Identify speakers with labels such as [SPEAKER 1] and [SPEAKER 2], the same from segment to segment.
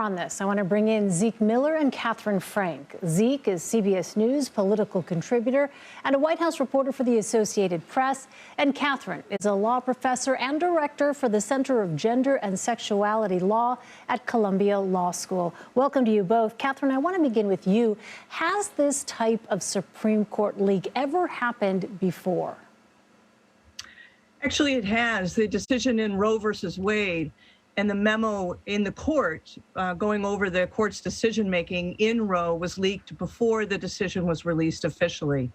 [SPEAKER 1] on this. I want to bring in Zeke Miller and Katherine Franke. Zeke is CBS News political contributor and a White House reporter for the Associated Press. And Katherine is a law professor and director for the Center of Gender and Sexuality Law at Columbia Law School. Welcome to you both. Katherine, I want to begin with you. Has this type of Supreme Court leak ever happened before?
[SPEAKER 2] Actually, it has. The decision in Roe versus Wade and the memo in the court going over the court's decision-making in Roe was leaked before the decision was released officially.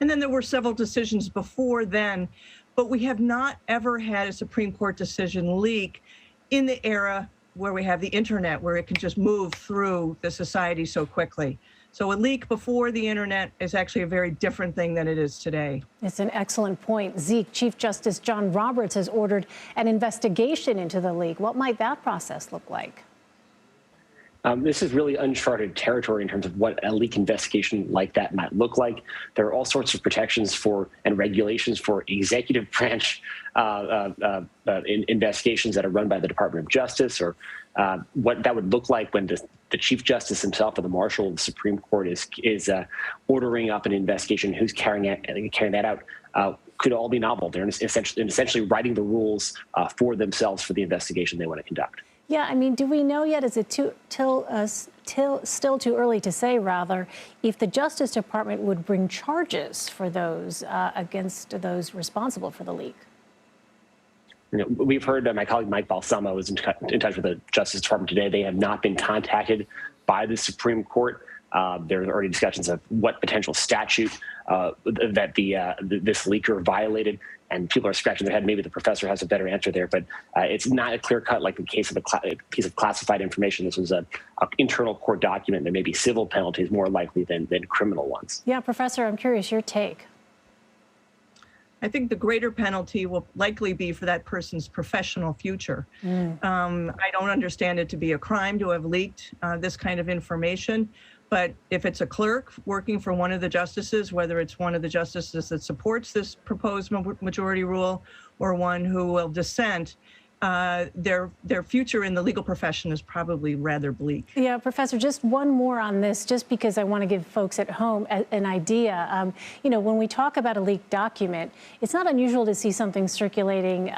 [SPEAKER 2] And then there were several decisions before then, but we have not ever had a Supreme Court decision leak in the era where we have the internet, where it can just move through the society so quickly. So a leak before the internet is actually a very different thing than it is today.
[SPEAKER 1] It's an excellent point. Zeke, Chief Justice John Roberts has ordered an investigation into the leak. What might that process look like?
[SPEAKER 3] This is really uncharted territory in terms of what a leak investigation like that might look like. There are all sorts of protections for and regulations for executive branch investigations that are run by the Department of Justice, or what that would look like when the Chief Justice himself or the Marshal of the Supreme Court is ordering up an investigation. Who's carrying that out could all be novel. They're essentially writing the rules for themselves for the investigation they want to conduct.
[SPEAKER 1] Yeah, I mean, do we know yet, is it still too early to say, rather, if the Justice Department would bring charges for those against those responsible for the leak?
[SPEAKER 3] You know, we've heard my colleague Mike Balsamo is in touch with the Justice Department today. They have not been contacted by the Supreme Court. There are already discussions of what potential statute that this leaker violated, and people are scratching their head. Maybe the professor has a better answer there, but it's not a clear cut like the case of a piece of classified information. This was an internal court document. There may be civil penalties more likely than criminal ones.
[SPEAKER 1] Yeah, Professor, I'm curious your take.
[SPEAKER 2] I think the greater penalty will likely be for that person's professional future. I don't understand it to be a crime to have leaked this kind of information. But if it's a clerk working for one of the justices, whether it's one of the justices that supports this proposed majority rule or one who will dissent, their future in the legal profession is probably rather bleak.
[SPEAKER 1] Yeah, Professor, just one more on this, just because I want to give folks at home an idea. You know, when we talk about a leaked document, it's not unusual to see something circulating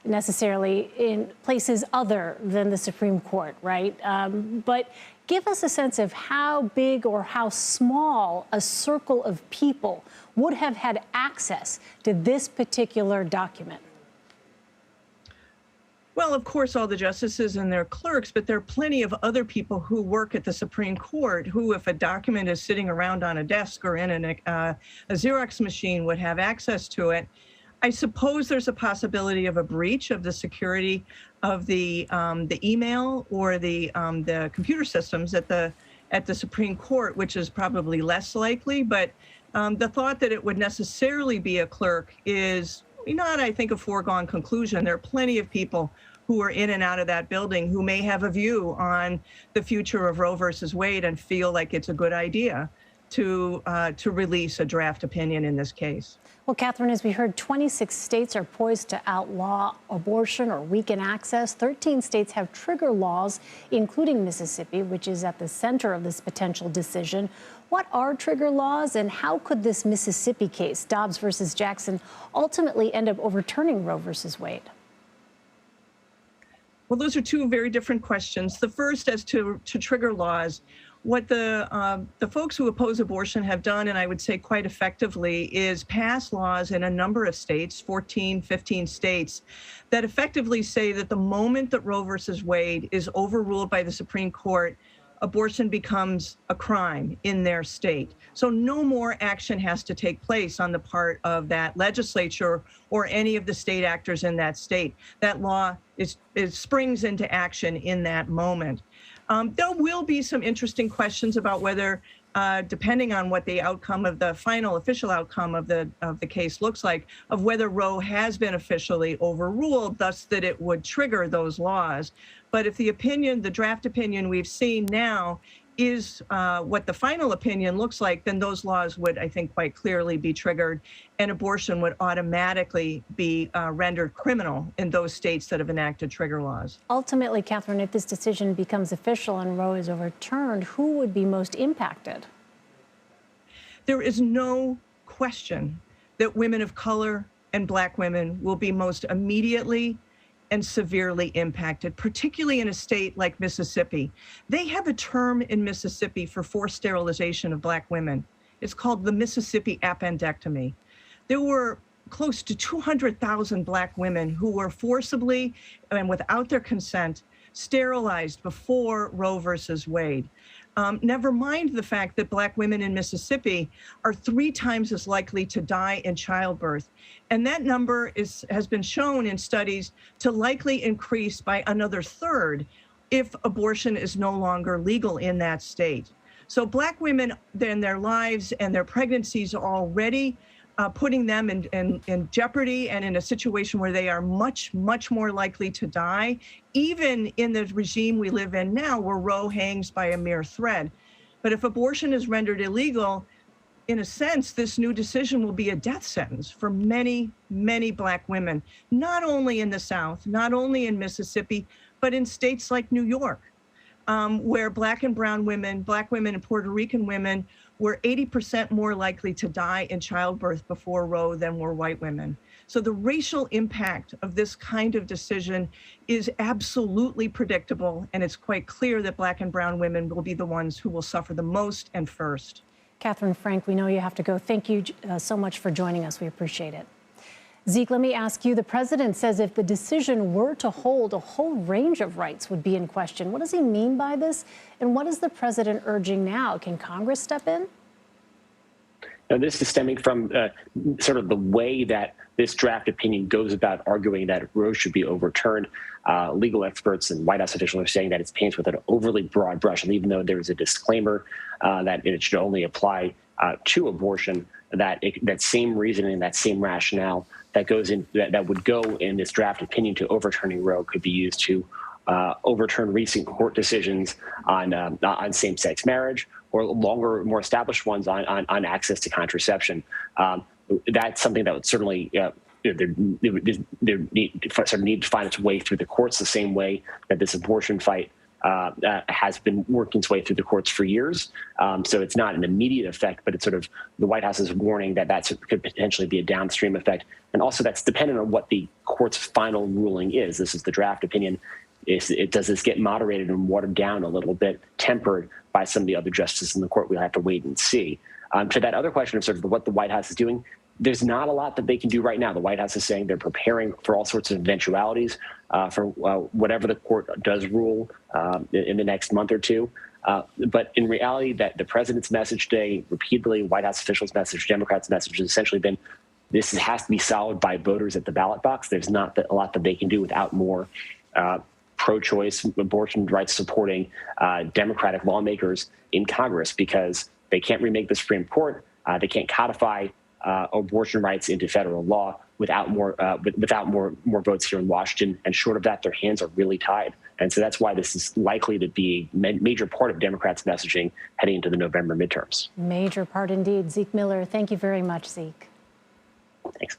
[SPEAKER 1] necessarily in places other than the Supreme Court, right? But give us a sense of how big or how small a circle of people would have had access to this particular document.
[SPEAKER 2] Well, of course, all the justices and their clerks, but there are plenty of other people who work at the Supreme Court who, if a document is sitting around on a desk or in a Xerox machine, would have access to it. I suppose there's a possibility of a breach of the security of the email or the computer systems at the Supreme Court, which is probably less likely. But the thought that it would necessarily be a clerk is not, I think, a foregone conclusion. There are plenty of people who are in and out of that building who may have a view on the future of Roe versus Wade and feel like it's a good idea to release a draft opinion in this case.
[SPEAKER 1] Well, Katherine, as we heard, 26 states are poised to outlaw abortion or weaken access. 13 states have trigger laws, including Mississippi, which is at the center of this potential decision. What are trigger laws, and how could this Mississippi case, Dobbs versus Jackson, ultimately end up overturning Roe versus Wade?
[SPEAKER 2] Well, those are two very different questions. The first, as to trigger laws, what the folks who oppose abortion have done, and I would say quite effectively, is pass laws in a number of states, 14, 15 states, that effectively say that the moment that Roe versus Wade is overruled by the Supreme Court, abortion becomes a crime in their state. So no more action has to take place on the part of that legislature or any of the state actors in that state. That law springs into action in that moment. There will be some interesting questions about whether, depending on what the outcome of the final official outcome of the case looks like, of whether Roe has been officially overruled, thus that it would trigger those laws. But if the draft opinion we've seen now is what the final opinion looks like, then those laws would, I think, quite clearly be triggered, and abortion would automatically be rendered criminal in those states that have enacted trigger laws.
[SPEAKER 1] Ultimately, Katherine, if this decision becomes official and Roe is overturned, who would be most impacted?
[SPEAKER 2] There is no question that women of color and Black women will be most immediately and severely impacted, particularly in a state like Mississippi. They have a term in Mississippi for forced sterilization of Black women. It's called the Mississippi appendectomy. There were close to 200,000 Black women who were forcibly and without their consent sterilized before Roe versus Wade. Never mind the fact that Black women in Mississippi are 3 times as likely to die in childbirth. And that number has been shown in studies to likely increase by another 1/3 if abortion is no longer legal in that state. So Black women in their lives and their pregnancies are already putting them in jeopardy and in a situation where they are much, much more likely to die, even in the regime we live in now where Roe hangs by a mere thread. But if abortion is rendered illegal, in a sense, this new decision will be a death sentence for many, many Black women, not only in the South, not only in Mississippi, but in states like New York, where Black and brown women, Black women and Puerto Rican women were 80% more likely to die in childbirth before Roe than were white women. So the racial impact of this kind of decision is absolutely predictable, and it's quite clear that Black and brown women will be the ones who will suffer the most and first.
[SPEAKER 1] Katherine Franke, we know you have to go. Thank you so much for joining us. We appreciate it. Zeke, let me ask you, the president says if the decision were to hold, a whole range of rights would be in question. What does he mean by this? And what is the president urging now? Can Congress step in?
[SPEAKER 3] Now, this is stemming from sort of the way that this draft opinion goes about arguing that Roe should be overturned. Legal experts and White House officials are saying that it's painted with an overly broad brush. And even though there is a disclaimer that it should only apply to abortion, that same reasoning, that same rationale that goes in that would go in this draft opinion to overturning Roe could be used to overturn recent court decisions on same-sex marriage or longer, more established ones on access to contraception. That's something that would certainly there need to find its way through the courts the same way that this abortion fight has been working its way through the courts for years. So it's not an immediate effect, but it's sort of the White House is warning that could potentially be a downstream effect. And also that's dependent on what the court's final ruling is. This is the draft opinion. Does this get moderated and watered down a little bit, tempered by some of the other justices in the court? We'll have to wait and see. To that other question of sort of what the White House is doing, there's not a lot that they can do right now. The White House is saying they're preparing for all sorts of eventualities for whatever the court does rule in the next month or two. But in reality, that the president's message today, repeatedly, White House officials' message, Democrats' message has essentially been, this has to be solved by voters at the ballot box. There's not a lot that they can do without more pro-choice, abortion rights supporting Democratic lawmakers in Congress, because they can't remake the Supreme Court. They can't codify abortion rights into federal law without more votes here in Washington. And short of that, their hands are really tied. And so that's why this is likely to be a major part of Democrats' messaging heading into the November midterms.
[SPEAKER 1] Major part indeed. Zeke Miller, thank you very much, Zeke.
[SPEAKER 3] Thanks.